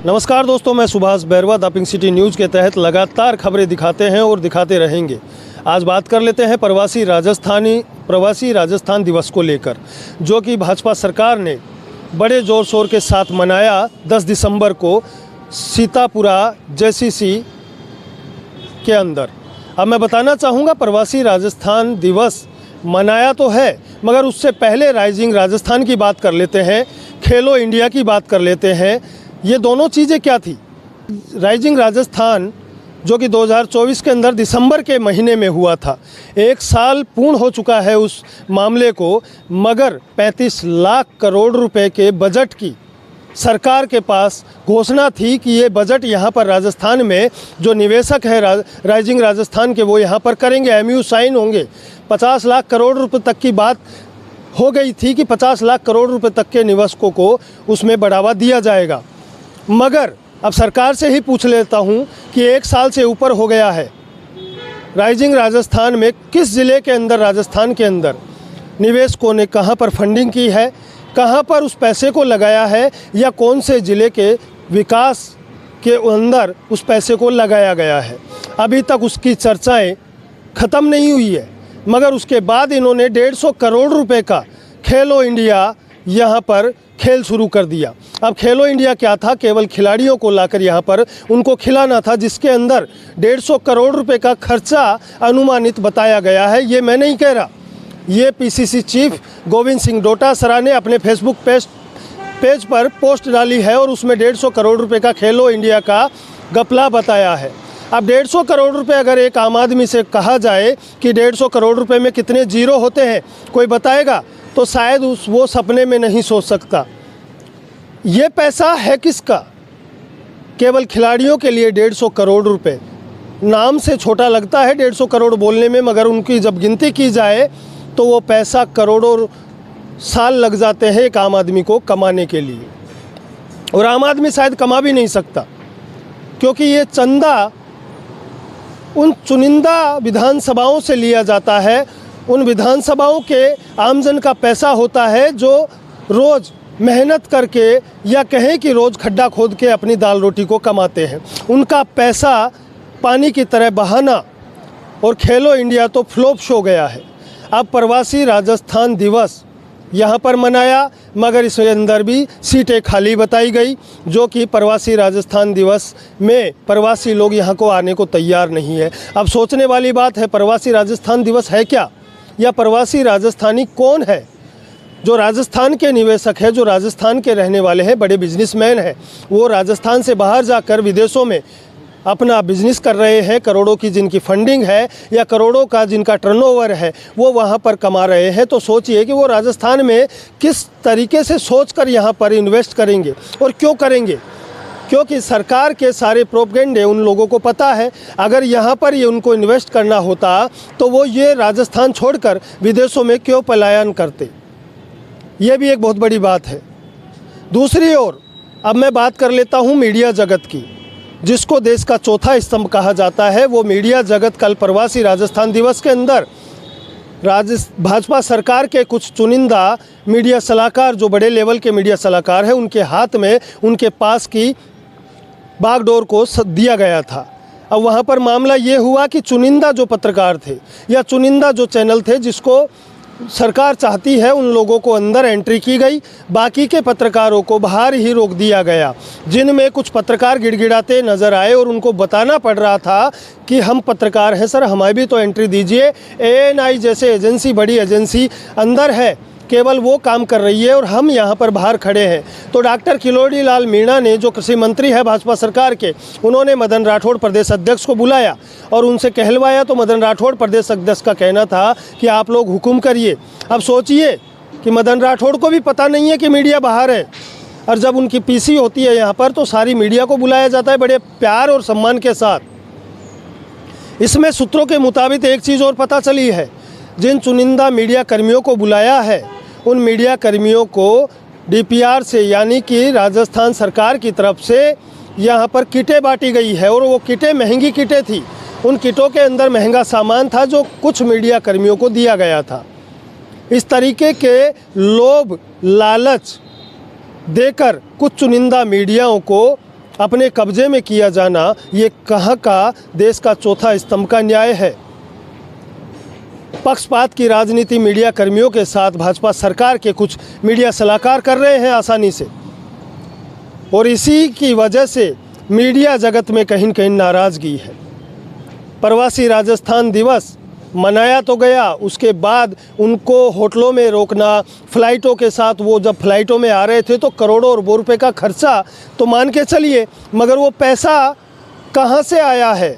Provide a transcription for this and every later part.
नमस्कार दोस्तों, मैं Subhash Bairwa the pink city news के तहत लगातार खबरें दिखाते हैं और दिखाते रहेंगे। आज बात कर लेते हैं प्रवासी राजस्थान दिवस को लेकर, जो कि भाजपा सरकार ने बड़े ज़ोर शोर के साथ मनाया 10 दिसंबर को सीतापुरा जेसीसी के अंदर। अब मैं बताना चाहूँगा, प्रवासी राजस्थान दिवस मनाया तो है, मगर उससे पहले राइजिंग राजस्थान की बात कर लेते हैं, खेलो इंडिया की बात कर लेते हैं। ये दोनों चीज़ें क्या थी? राइजिंग राजस्थान जो कि 2024 के अंदर दिसंबर के महीने में हुआ था, 1 साल पूर्ण हो चुका है उस मामले को, मगर 35 लाख करोड़ रुपए के बजट की सरकार के पास घोषणा थी कि ये बजट यहाँ पर राजस्थान में जो निवेशक है राइजिंग राजस्थान के, वो यहाँ पर करेंगे, एमयू साइन होंगे। 50 लाख करोड़ रुपए तक की बात हो गई थी कि 50 लाख करोड़ रुपए तक के निवेशकों को उसमें बढ़ावा दिया जाएगा। मगर अब सरकार से ही पूछ लेता हूँ कि 1 साल से ऊपर हो गया है, राइजिंग राजस्थान में किस ज़िले के अंदर, राजस्थान के अंदर निवेशकों ने कहाँ पर फंडिंग की है, कहाँ पर उस पैसे को लगाया है, या कौन से ज़िले के विकास के अंदर उस पैसे को लगाया गया है। अभी तक उसकी चर्चाएं ख़त्म नहीं हुई है, मगर उसके बाद इन्होंने 150 करोड़ रुपए का खेलो इंडिया यहाँ पर खेल शुरू कर दिया। अब खेलो इंडिया क्या था? केवल खिलाड़ियों को लाकर यहाँ पर उनको खिलाना था, जिसके अंदर 150 करोड़ रुपए का खर्चा अनुमानित बताया गया है। ये मैं नहीं कह रहा, ये पीसीसी चीफ गोविंद सिंह डोटासरा ने अपने फेसबुक पेज पर पोस्ट डाली है और उसमें 150 करोड़ रुपए का खेलो इंडिया का घपला बताया है। अब 150 करोड़ रुपए अगर एक आम आदमी से कहा जाए कि 150 करोड़ रुपए में कितने जीरो होते हैं, कोई बताएगा तो शायद वो सपने में नहीं सोच सकता। ये पैसा है किसका? केवल खिलाड़ियों के लिए 150 करोड़ रुपए। नाम से छोटा लगता है 150 करोड़ बोलने में, मगर उनकी जब गिनती की जाए तो वो पैसा करोड़ों साल लग जाते हैं एक आम आदमी को कमाने के लिए, और आम आदमी शायद कमा भी नहीं सकता, क्योंकि ये चंदा उन चुनिंदा विधानसभाओं से लिया जाता है। उन विधानसभाओं के आमजन का पैसा होता है जो रोज़ मेहनत करके, या कहें कि रोज़ खड्डा खोद के अपनी दाल रोटी को कमाते हैं। उनका पैसा पानी की तरह बहाना, और खेलो इंडिया तो फ्लॉप शो गया है। अब प्रवासी राजस्थान दिवस यहाँ पर मनाया, मगर इसके अंदर भी सीटें खाली बताई गई, जो कि प्रवासी राजस्थान दिवस में प्रवासी लोग यहाँ को आने को तैयार नहीं है। अब सोचने वाली बात है, प्रवासी राजस्थान दिवस है क्या, या प्रवासी राजस्थानी कौन है? जो राजस्थान के निवेशक है, जो राजस्थान के रहने वाले हैं, बड़े बिजनेसमैन हैं, वो राजस्थान से बाहर जाकर विदेशों में अपना बिजनेस कर रहे हैं। करोड़ों की जिनकी फंडिंग है, या करोड़ों का जिनका टर्नओवर है, वो वहाँ पर कमा रहे हैं। तो सोचिए कि वो राजस्थान में किस तरीके से सोचकर यहाँ पर इन्वेस्ट करेंगे, और क्यों करेंगे? क्योंकि सरकार के सारे प्रोपेगेंडे उन लोगों को पता है। अगर यहाँ पर ये उनको इन्वेस्ट करना होता तो वो ये राजस्थान छोड़कर विदेशों में क्यों पलायन करते? ये भी एक बहुत बड़ी बात है। दूसरी ओर अब मैं बात कर लेता हूँ मीडिया जगत की, जिसको देश का चौथा स्तंभ कहा जाता है। वो मीडिया जगत कल प्रवासी राजस्थान दिवस के अंदर भाजपा सरकार के कुछ चुनिंदा मीडिया सलाहकार, जो बड़े लेवल के मीडिया सलाहकार हैं, उनके हाथ में उनके पास की बागडोर को दिया गया था। अब वहाँ पर मामला ये हुआ कि चुनिंदा जो पत्रकार थे, या चुनिंदा जो चैनल थे जिसको सरकार चाहती है, उन लोगों को अंदर एंट्री की गई, बाकी के पत्रकारों को बाहर ही रोक दिया गया। जिनमें कुछ पत्रकार गिड़गिड़ाते नज़र आए और उनको बताना पड़ रहा था कि हम पत्रकार हैं सर, हमें भी तो एंट्री दीजिए। ANI जैसे एजेंसी, बड़ी एजेंसी अंदर है, केवल वो काम कर रही है और हम यहाँ पर बाहर खड़े हैं। तो डॉक्टर किरोड़ी लाल मीणा ने, जो कृषि मंत्री है भाजपा सरकार के, उन्होंने मदन राठौड़ प्रदेश अध्यक्ष को बुलाया और उनसे कहलवाया। तो मदन राठौड़ प्रदेश अध्यक्ष का कहना था कि आप लोग हुक्म करिए। अब सोचिए कि मदन राठौड़ को भी पता नहीं है कि मीडिया बाहर है, और जब उनकी PC होती है यहाँ पर तो सारी मीडिया को बुलाया जाता है बड़े प्यार और सम्मान के साथ। इसमें सूत्रों के मुताबिक एक चीज़ और पता चली है, जिन चुनिंदा मीडिया कर्मियों को बुलाया है, उन मीडिया कर्मियों को DPR से, यानी कि राजस्थान सरकार की तरफ से यहाँ पर किटें बांटी गई है, और वो किटें महंगी किटें थी। उन किटों के अंदर महंगा सामान था जो कुछ मीडिया कर्मियों को दिया गया था। इस तरीके के लोभ लालच देकर कुछ चुनिंदा मीडियाओं को अपने कब्जे में किया जाना ये कहाँ का देश का चौथा स्तंभ का न्याय है। पक्षपात की राजनीति मीडिया कर्मियों के साथ भाजपा सरकार के कुछ मीडिया सलाहकार कर रहे हैं आसानी से, और इसी की वजह से मीडिया जगत में कहीं न कहीं नाराज़गी है। प्रवासी राजस्थान दिवस मनाया तो गया, उसके बाद उनको होटलों में रोकना, फ़्लाइटों के साथ वो जब फ़्लाइटों में आ रहे थे तो करोड़ों अरबों रुपए का खर्चा तो मान के चलिए, मगर वो पैसा कहाँ से आया है?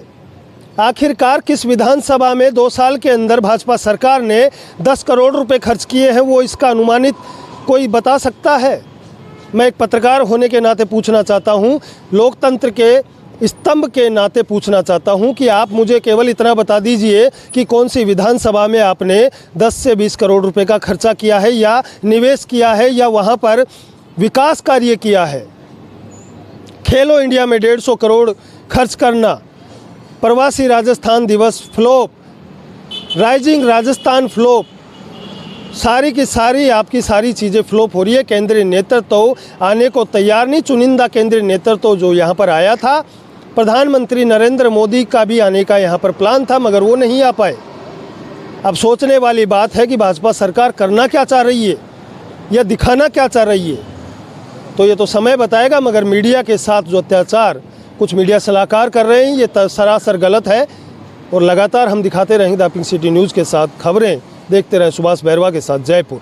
आखिरकार किस विधानसभा में 2 साल के अंदर भाजपा सरकार ने 10 करोड़ रुपए खर्च किए हैं, वो इसका अनुमानित कोई बता सकता है? मैं एक पत्रकार होने के नाते पूछना चाहता हूँ, लोकतंत्र के स्तंभ के नाते पूछना चाहता हूँ कि आप मुझे केवल इतना बता दीजिए कि कौन सी विधानसभा में आपने 10 से 20 करोड़ रुपए का खर्चा किया है, या निवेश किया है, या वहाँ पर विकास कार्य किया है। खेलो इंडिया में 150 करोड़ खर्च करना, प्रवासी राजस्थान दिवस फ्लॉप, राइजिंग राजस्थान फ्लॉप, सारी की सारी आपकी सारी चीज़ें फ्लॉप हो रही है। केंद्रीय नेतृत्व आने को तैयार नहीं। चुनिंदा केंद्रीय नेतृत्व जो यहाँ पर आया था, प्रधानमंत्री नरेंद्र मोदी का भी आने का यहाँ पर प्लान था, मगर वो नहीं आ पाए। अब सोचने वाली बात है कि भाजपा सरकार करना क्या चाह रही है या दिखाना क्या चाह रही है, तो ये तो समय बताएगा। मगर मीडिया के साथ जो अत्याचार कुछ मीडिया सलाहकार कर रहे हैं, ये सरासर गलत है, और लगातार हम दिखाते रहेंगे द पिंक सिटी न्यूज़ के साथ खबरें। देखते रहें सुभाष बैरवा के साथ, जयपुर।